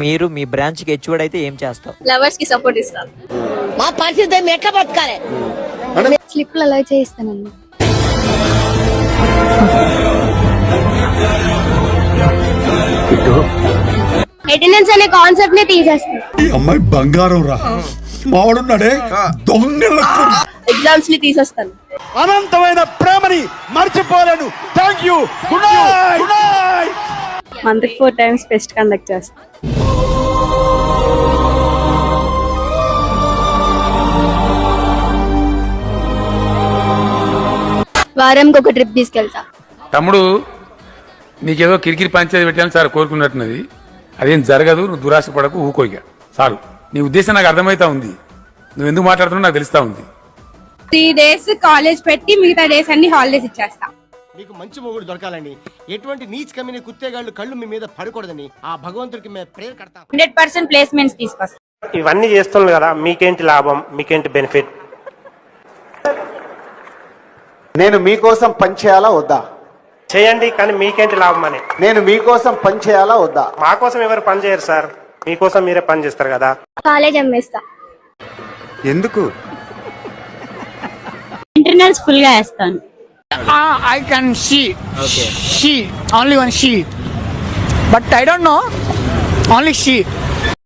మీరు మీ బ్రాంచ్ కి హెచ్ఓడి అయితే ఏం చేస్తావు? లవర్స్ కి సపోర్ట్ ఇస్తాను. మా పరిస్థితి ఎట్లా బతకాలి? స్లిప్లు అలా చేయిస్తానండి. అటెండెన్స్ అనే కాన్సెప్ట్ ని తీసేస్తాను. ఈ అమ్మాయి బంగారం రా, మావాడున్నాడే దొంగల. ఎగ్జామ్స్ ని తీసేస్తాను. అనంతమైన ప్రేమని మర్చిపోలేను. Thank you. Good night. Month 4 times fest conduct చేస్తాను. వారంకి ఒక ట్రిప్ తీసుకెళ్తా. తమ్ముడు నీకేదో కిరికిరి పంచాయతీ పెట్టాలని సార్ కోరుకున్నట్టున్నది. అదేం జరగదు, నువ్వు దురాశ పడకు, ఊకోయిగా చాలు. నీ ఉద్దేశం నాకు అర్థమైతా ఉంది, నువ్వు ఎందుకు మాట్లాడుతున్నావు నాకు తెలుస్తా ఉంది. 3 days కాలేజ్ పెట్టి మిగతా డేస్ అన్ని హాలిడేస్ ఇచ్చేస్తా. మీకు మంచి మొగుడు దొరకాలని, ఎటువంటి నీచ్ కమ్మిన కుత్తేగాళ్ళు కళ్ళు మీ మీద పడకూడదని ఆ భగవంతుడికి మేము ప్రేయర్ కడతాం. 100% ప్లేస్మెంట్స్ తీసుకొస్తా. ఇవన్నీ చేస్తున్నారు కదా, మీకేంటి లాభం, మీకేంటి బెనిఫిట్? నేను మీకోసం పనిచేయాలా వద్దా? చేయండి, కానీ మీకేంటి లాభం అని. నేను మీకోసం పనిచేయాలా వద్దా? మా కోసం ఎవరు పని చేయరు సార్, మీకోసం మీరే పని చేస్తారు కదా. కాలేజ్ అమ్మేస్తా. ఎందుకు? ఇంటర్నల్స్ ఫుల్ గా వేస్తాను. I can see only one sheet, but I don't know only sheet.